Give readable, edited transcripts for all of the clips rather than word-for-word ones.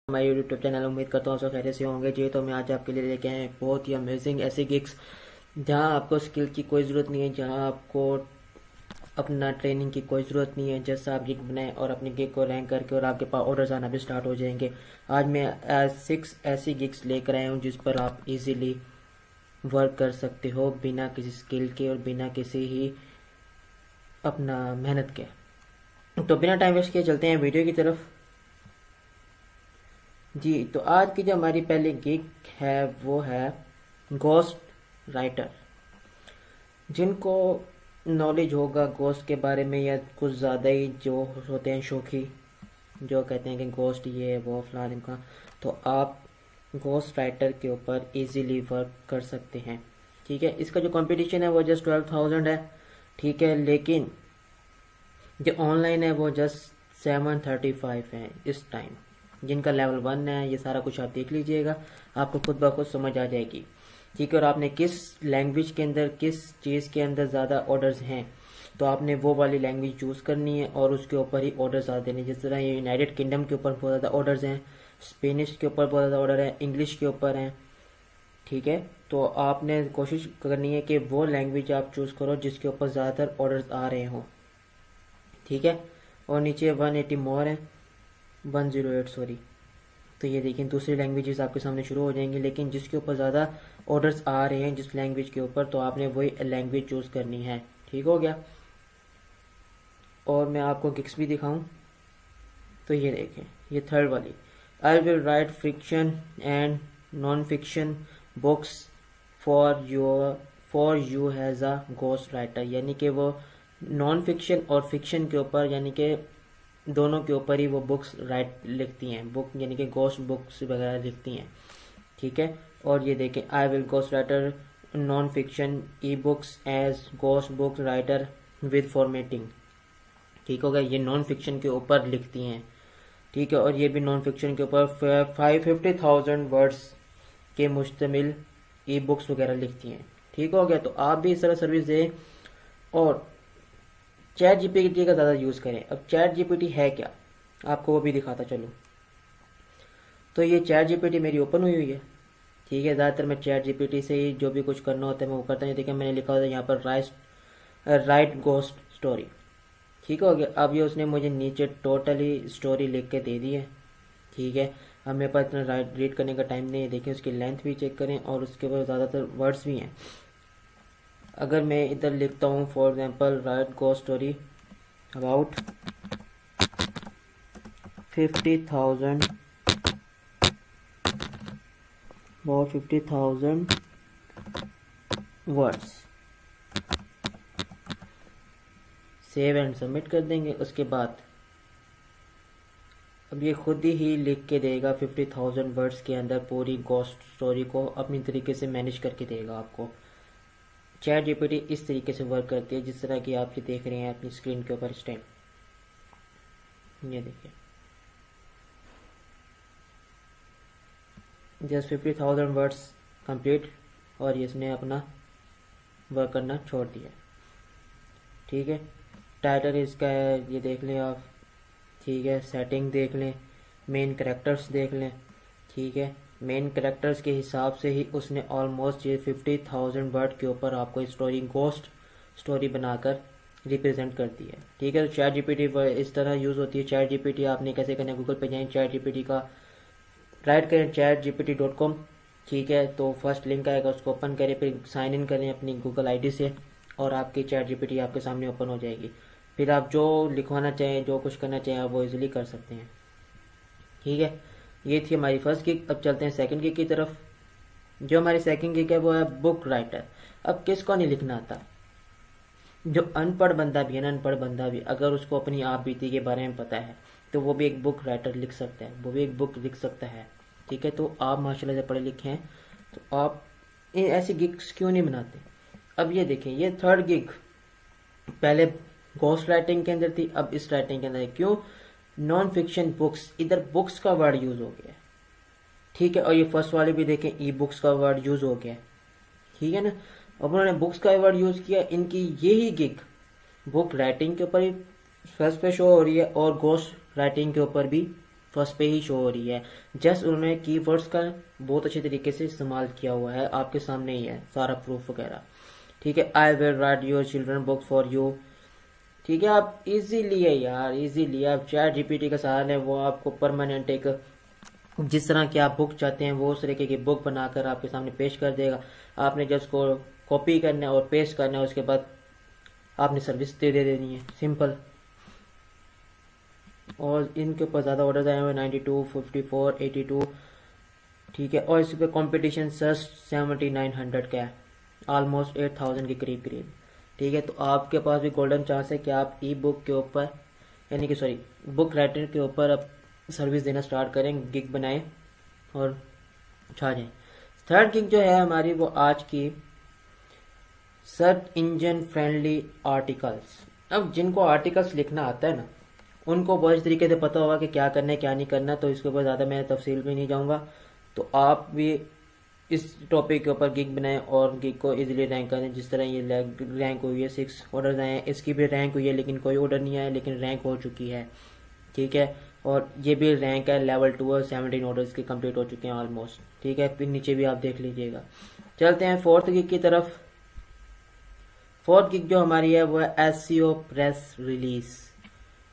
हमारे YouTube channel उम्मीद करता हूँ सब खैरियत से होंगे जी। तो मैं आज आपके लिए लेके आए हैं बहुत ही अमेजिंग ऐसे गिग्स जहाँ आपको स्किल की कोई ज़रूरत नहीं है, जहाँ आपको अपना ट्रेनिंग की कोई ज़रूरत नहीं है। जैसा आप गिग बनाएं और अपने गिग को रैंक करके और आपके पास ऑर्डर्स आना भी स्टार्ट हो जाएंगे। आज मैं 6 ऐसी गिग्स लेकर आया हूँ जिस पर आप इजीली वर्क कर सकते हो बिना किसी स्किल के और बिना किसी ही अपना मेहनत के। तो बिना टाइम वेस्ट किए चलते हैं वीडियो की तरफ जी। तो आज की जो हमारी पहली गिग है वो है घोस्ट राइटर। जिनको नॉलेज होगा घोस्ट के बारे में या कुछ ज़्यादा ही जो होते हैं शौकी, जो कहते हैं कि घोस्ट ये वो फलान का, तो आप घोस्ट राइटर के ऊपर इजीली वर्क कर सकते हैं। ठीक है, इसका जो कंपटीशन है वो जस्ट 12,000 है। ठीक है, लेकिन जो ऑनलाइन है वो जस्ट 735 है इस टाइम। जिनका लेवल 1 है ये सारा कुछ आप देख लीजिएगा, आपको खुद ब खुद समझ आ जाएगी। ठीक है, और आपने किस लैंग्वेज के अंदर किस चीज़ के अंदर ज़्यादा ऑर्डर्स हैं तो आपने वो वाली लैंग्वेज चूज़ करनी है और उसके ऊपर ही ऑर्डर ज़्यादा देने। जिस तरह ये यूनाइटेड किंगडम के ऊपर बहुत ज़्यादा ऑर्डर्स हैं, स्पेनिश के ऊपर बहुत ज़्यादा ऑर्डर है, इंग्लिश के ऊपर हैं। ठीक है, तो आपने कोशिश करनी है कि वो लैंग्वेज आप चूज़ करो जिसके ऊपर ज़्यादातर ऑर्डर्स आ रहे हों। ठीक है, और नीचे 180 मोर है, 108 सॉरी। तो ये देखिए दूसरी लैंग्वेजेस आपके सामने शुरू हो जाएंगी, लेकिन जिसके ऊपर ज़्यादा ऑर्डर्स आ रहे हैं जिस लैंग्वेज के ऊपर, तो आपने वही लैंग्वेज चूज़ करनी है। ठीक हो गया, और मैं आपको गिग्स भी दिखाऊं तो ये देखें, ये थर्ड वाली, I will write fiction and non fiction books for you has a ghost writer. यानी कि वो नॉन फिक्शन और फिक्शन के ऊपर यानी कि दोनों के ऊपर ही वो बुक्स लिखती हैं, बुक यानी कि घोस्ट बुक्स वगैरह लिखती हैं। ठीक है, और ये देखें, I will ghost writer non fiction e books as ghost book writer with formatting. ठीक हो गया, ये नॉन फिक्शन के ऊपर लिखती हैं। ठीक है, और ये भी नॉन फिक्शन के ऊपर 50,000 वर्ड्स के मुश्तमिल ई बुक्स वगैरह लिखती हैं। ठीक हो गया, तो आप भी इस तरह सर्विस दें और चैट जीपीटी का ज़्यादा यूज़ करें। अब चैट जीपीटी है क्या, आपको वो भी दिखाता चलो। तो ये चैट जीपीटी मेरी ओपन हुई है। ठीक है, ज़्यादातर मैं चैट जीपीटी से ही जो भी कुछ करना होता है मैं वो करता हूँ। देखिए मैंने लिखा होता है यहाँ पर राइट घोस्ट स्टोरी। ठीक हो गया, अब ये उसने मुझे नीचे टोटली स्टोरी लिख के दे दी है। ठीक है, अब मेरे पास इतना रीड करने का टाइम नहीं है। देखिए उसकी लेंथ भी चेक करें और उसके बाद ज़्यादातर वर्ड्स भी हैं। अगर मैं इधर लिखता हूँ for example right ghost story about 50,000 words, save and submit कर देंगे। उसके बाद अब ये खुद ही लिख के देगा 50,000 वर्ड्स के अंदर पूरी घोस्ट स्टोरी को अपनी तरीके से मैनेज करके देगा आपको। चैट जीपीटी इस तरीके से वर्क करती है जिस तरह की आप ये देख रहे हैं अपनी स्क्रीन के ऊपर स्टैंड। ये देखिए जस्ट 50,000 वर्ड्स कंप्लीट और इसने अपना वर्क करना छोड़ दिया। ठीक है, टाइटल इसका है, ये देख लें आप। ठीक है, सेटिंग देख लें, मेन कैरेक्टर्स देख लें। ठीक है, मेन कैरेक्टर्स के हिसाब से ही उसने ऑलमोस्ट ये 50,000 वर्ड के ऊपर आपको स्टोरी घोस्ट स्टोरी बनाकर रिप्रेजेंट करती है। ठीक है, तो चैट जीपीटी इस तरह यूज़ होती है। चैट जीपीटी आपने कैसे करना है, गूगल पे जाएं, चैट जीपीटी का राइट करें chatgpt.com। ठीक है, तो फर्स्ट लिंक आएगा उसको ओपन करें, फिर साइन इन करें अपनी गूगल आईडी से और आपकी चैट जीपीटी आपके सामने ओपन हो जाएगी। फिर आप जो लिखवाना चाहें जो कुछ करना चाहें आप वो इजीली कर सकते हैं। ठीक है, ये थी हमारी फर्स्ट गिग। अब चलते हैं सेकंड गिग की तरफ। जो हमारी सेकंड गिग है वो है बुक राइटर। अब किसको नहीं लिखना आता, जो अनपढ़ बंदा भी है ना, अनपढ़ बंदा भी अगर उसको अपनी आप बीती के बारे में पता है तो वो भी एक बुक राइटर लिख सकता है, वो भी एक बुक लिख सकता है। ठीक है, तो आप माशाल्लाह से पढ़े लिखे हैं तो आप ऐसी गिग्स क्यों नहीं बनाते। अब ये देखें, ये थर्ड गिग पहले घोस्ट राइटिंग के अंदर थी, अब इस राइटिंग के अंदर क्यों नॉन फिक्शन बुक्स, इधर बुक्स का वर्ड यूज हो गया। ठीक है, और ये फर्स्ट वाले भी देखें ई बुक्स का वर्ड यूज हो गया। ठीक है ना, अब उन्होंने बुक्स का वर्ड यूज किया। इनकी यही गिग बुक राइटिंग के ऊपर ही फर्स्ट पे शो हो रही है और घोस्ट राइटिंग के ऊपर भी फर्स्ट पे ही शो हो रही है। जस्ट उन्होंने कीवर्ड्स का बहुत अच्छे तरीके से इस्तेमाल किया हुआ है, आपके सामने ही है सारा प्रूफ वगैरह। ठीक है, I will write your children book for you. ठीक है, आप इजीली है यार, इजीली आप चैट जीपीटी का सहारा लें, वो आपको परमानेंट एक जिस तरह की आप बुक चाहते हैं वो उस तरीके की बुक बनाकर आपके सामने पेश कर देगा। आपने जस्ट को कॉपी करना है और पेस्ट करना है, उसके बाद आपने सर्विस दे देनी है, सिंपल। और इनके ऊपर ज़्यादा ऑर्डर आए हुए 92, 54, 82। ठीक है, और इस पर कॉम्पिटिशन सर्च 7900 का है, ऑलमोस्ट 8000 के करीब करीब। ठीक है, तो आपके पास भी गोल्डन चांस है कि आप ई बुक के ऊपर यानी कि सॉरी बुक राइटर के ऊपर अब सर्विस देना स्टार्ट करें, गिग बनाएं और छा जाएं। थर्ड गिग जो है हमारी वो आज की सर्च इंजन फ्रेंडली आर्टिकल्स। अब जिनको आर्टिकल्स लिखना आता है ना, उनको बहुत अच्छे तरीके से पता होगा कि क्या करना है क्या नहीं करना, तो इसके ऊपर ज़्यादा मैं तफसील में नहीं जाऊँगा। तो आप भी इस टॉपिक के ऊपर गिग बनाएं और गिग को इजीली रैंक करें। जिस तरह ये रैंक हुई है, 6 ऑर्डर आए हैं, इसकी भी रैंक हुई है लेकिन कोई ऑर्डर नहीं आया, लेकिन रैंक हो चुकी है। ठीक है, और ये भी रैंक है लेवल 2 और 17 ऑर्डर्स के कंप्लीट हो चुके हैं ऑलमोस्ट। ठीक है, फिर नीचे भी आप देख लीजिएगा। चलते हैं फोर्थ गिग की तरफ। फोर्थ गिग जो हमारी है वो है एसईओ प्रेस रिलीज।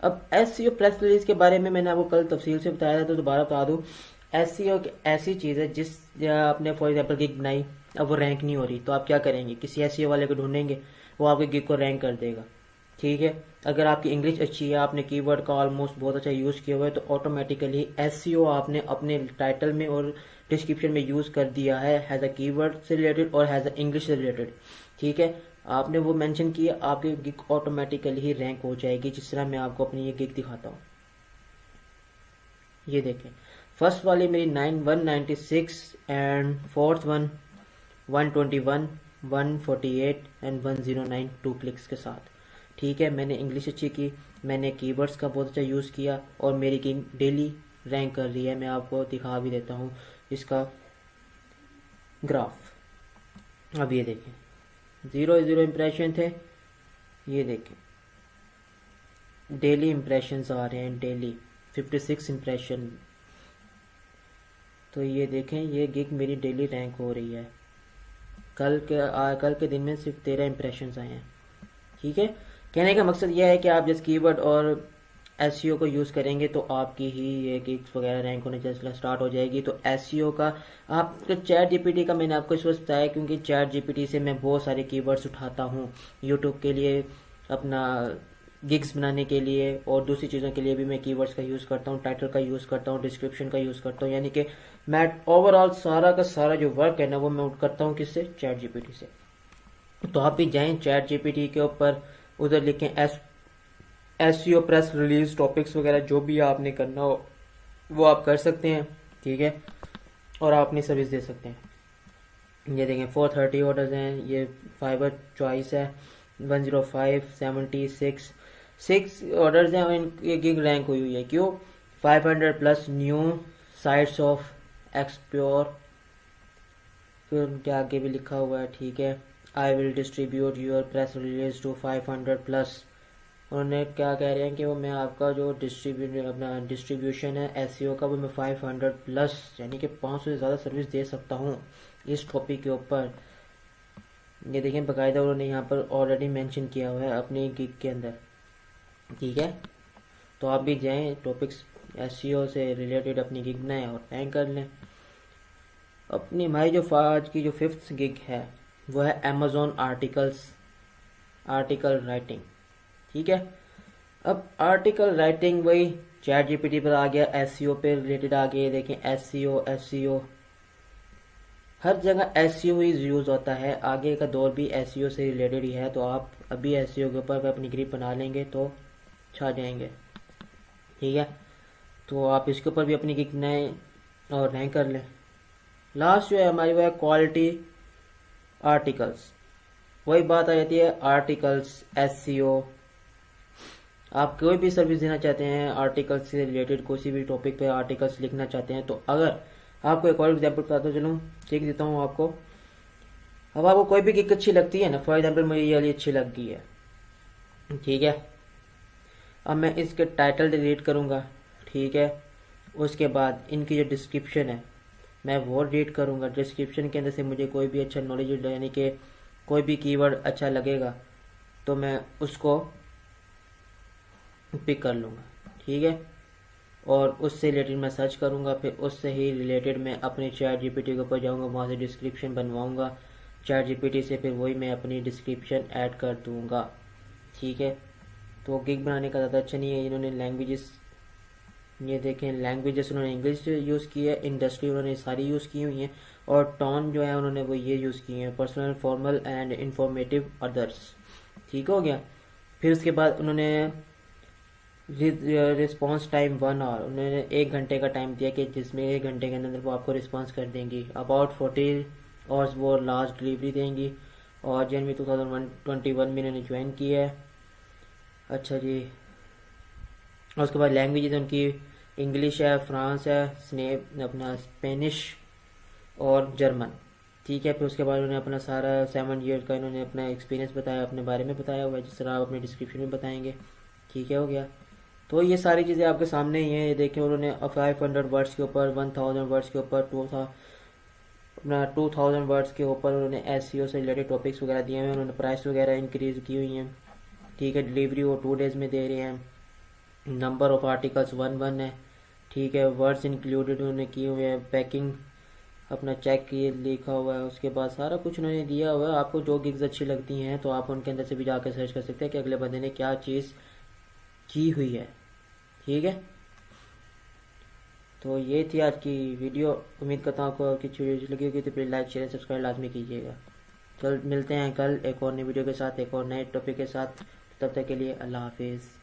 अब एसईओ प्रेस रिलीज के बारे में मैंने आपको कल तफसील से बताया था, तो दोबारा बता दूं। एसईओ ऐसी चीज है जिस आपने फॉर एग्जाम्पल गिग बनाई, अब वो रैंक नहीं हो रही, तो आप क्या करेंगे, किसी एसईओ वाले को ढूंढेंगे, वो आपके गिग को रैंक कर देगा। ठीक है, अगर आपकी इंग्लिश अच्छी है, आपने कीवर्ड का ऑलमोस्ट बहुत अच्छा यूज किया हुआ है, तो ऑटोमेटिकली एसईओ आपने अपने टाइटल में और डिस्क्रिप्शन में यूज कर दिया है हैज अ कीवर्ड से रिलेटेड और हैज अ इंग्लिश से रिलेटेड। ठीक है, आपने वो मेंशन किया, आपकी गिग ऑटोमेटिकली ही रैंक हो जाएगी। जिस तरह मैं आपको अपनी ये गिग दिखाता हूँ, ये देखें, फर्स्ट वाली मेरी 196 and fourth one 121, 148 and 109 2 clicks के साथ। ठीक है, मैंने इंग्लिश अच्छी की, मैंने कीवर्ड्स का बहुत अच्छा यूज़ किया और मेरी गिग डेली रैंक कर रही है। मैं आपको दिखा भी देता हूँ इसका ग्राफ। अब ये देखें, 0 इम्प्रेशन थे, ये देखें डेली इम्प्रेशंस आ रहे हैं, डेली 56 इम्प्रेशन। तो ये देखें, ये गिग मेरी डेली रैंक हो रही है। कल के दिन में सिर्फ 13 इम्प्रेशंस आए हैं। ठीक है, कहने का मकसद यह है कि आप जिस कीवर्ड और एसईओ को यूज़ करेंगे तो आपकी ही ये गिग्स वगैरह रैंक होने जैसे स्टार्ट हो जाएगी। तो एसईओ का आपका चैट जीपीटी का मैंने आपको इस वक्त बताया क्योंकि चैट जीपीटी से मैं बहुत सारे कीवर्ड्स उठाता हूँ यूट्यूब के लिए, अपना गिग्स बनाने के लिए और दूसरी चीज़ों के लिए भी मैं कीवर्ड्स का यूज़ करता हूँ, टाइटल का यूज़ करता हूँ, डिस्क्रिप्शन का यूज़ करता हूँ। यानी कि मैं ओवरऑल सारा का सारा जो वर्क है ना वो मैं करता हूँ किससे, चैट जीपीटी से। तो आप भी जाएं चैट जीपीटी के ऊपर, उधर लिखें एसईओ प्रेस रिलीज टॉपिक्स वगैरह, जो भी आपने करना हो वो आप कर सकते हैं। ठीक है, और आप अपनी सर्विस दे सकते हैं। ये देखें 430 ऑर्डर्स हैं, ये फाइबर चॉइस है 105, 76 6 ऑर्डर्स हैं और ये गिग रैंक हुई है। क्यों, 500 plus new sites of explore, फिर उनके आगे भी लिखा हुआ है। ठीक है, I will distribute your press release to 500 plus. उन्होंने क्या कह रहे हैं कि वो मैं आपका जो अपना डिस्ट्रीब्यूशन है एसईओ का वो मैं 500 प्लस यानी कि 500 से ज़्यादा सर्विस दे सकता हूँ इस टॉपिक के ऊपर। ये देखें, बाकायदा उन्होंने यहाँ पर ऑलरेडी मेंशन किया हुआ है अपनी गिग के अंदर। ठीक है, तो आप भी जाएं टॉपिक्स एसईओ से रिलेटेड अपनी गिग बनाएं और रैंक कर लें अपनी। हमारी जो आज की जो 5th गिग है वो है अमेज़ॉन आर्टिकल राइटिंग। ठीक है, अब आर्टिकल राइटिंग वही चैट जीपीटी पर आ गया, एसईओ पे रिलेटेड आ गया। देखें एसईओ हर जगह एसईओ ही यूज होता है, आगे का दौर भी एसईओ से रिलेटेड ही है। तो आप अभी एसईओ के ऊपर अपनी ग्रिप बना लेंगे तो छा जाएंगे। ठीक है, तो आप इसके ऊपर भी अपनी गिग बनाएं और रैंक कर लें। लास्ट जो है हमारी वो है क्वालिटी आर्टिकल्स। वही बात आ जाती है आर्टिकल्स एसईओ। आप कोई भी सर्विस देना चाहते हैं आर्टिकल्स से रिलेटेड, किसी भी टॉपिक पे आर्टिकल्स लिखना चाहते हैं, तो अगर आपको एक और एग्जांपल बताता चलूँ, लिख देता हूँ आपको। अब आपको कोई भी गिग अच्छी लगती है ना, फॉर एग्जांपल मुझे ये वाली अच्छी लग गई है। ठीक है, अब मैं इसके टाइटल डिलीट करूंगा। ठीक है, उसके बाद इनकी जो डिस्क्रिप्शन है मैं वो रीड करूँगा। डिस्क्रिप्शन के अंदर से मुझे कोई भी अच्छा नॉलेज यानी कि कोई भी कीवर्ड अच्छा लगेगा तो मैं उसको पिक कर लूँगा, ठीक है। और उससे रिलेटेड मैं सर्च करूँगा, फिर उससे ही रिलेटेड मैं अपने चैट जीपीटी के ऊपर जाऊँगा, वहाँ से डिस्क्रिप्शन बनवाऊँगा चैट जीपीटी से, फिर वही मैं अपनी डिस्क्रिप्शन ऐड कर दूँगा, ठीक है। तो गिग बनाने का ज़्यादा अच्छा नहीं है। इन्होंने लैंग्वेजेस, ये देखें लैंग्वेजेस उन्होंने इंग्लिश यूज़ की है, इंडस्ट्री उन्होंने सारी यूज़ की हुई हैं, और टोन जो है उन्होंने वो ये यूज़ की है, personal, formal and informative others, ठीक हो गया। फिर उसके बाद उन्होंने रिस्पॉन्स टाइम 1 आवर, उन्होंने 1 घंटे का टाइम दिया कि जिसमें 1 घंटे के अंदर वो आपको रिस्पॉन्स कर देंगी। अबाउट 40 आवर्स वो लास्ट डिलीवरी देंगी, और जनवरी 2021 में इन्होंने ज्वाइन किया है। अच्छा जी, और उसके बाद लैंग्वेज उनकी इंग्लिश है, फ्रांस है, अपना स्पेनिश और जर्मन, ठीक है। फिर उसके बाद उन्होंने अपना सारा 7 ईयर का इन्होंने अपना एक्सपीरियंस बताया, अपने बारे में बताया हुआ है, जिस तरह आप अपने डिस्क्रिप्शन में बताएंगे, ठीक है, हो गया। तो ये सारी चीज़ें आपके सामने ही हैं। ये देखें उन्होंने 500 वर्ड्स के ऊपर, 1000 वर्ड्स के ऊपर, 2000 वर्ड्स के ऊपर उन्होंने एसईओ से रिलेटेड टॉपिक्स वगैरह दिए हैं। उन्होंने प्राइस वगैरह इंक्रीज की हुई हैं, ठीक है। डिलीवरी वो 2 डेज़ में दे रहे हैं। नंबर ऑफ आर्टिकल्स 1 है, ठीक है। वर्ड्स इंक्लूडेड उन्होंने किए हुए हैं, पैकिंग अपना चेक किए लिखा हुआ है। उसके बाद सारा कुछ उन्होंने दिया हुआ है। आपको जो गिग्स अच्छी लगती हैं तो आप उनके अंदर से भी जाकर सर्च कर सकते हैं कि अगले बंदे ने क्या चीज़ की हुई है, ठीक है। तो ये थी आज की वीडियो। उम्मीद करता हूँ आपको अच्छी वीडियो लगी होगी, तो प्लीज़ लाइक शेयर सब्सक्राइब लाजमी कीजिएगा। चल मिलते हैं कल एक और नई वीडियो के साथ, एक और नए टॉपिक के साथ। तब तक के लिए अल्लाह हाफिज़।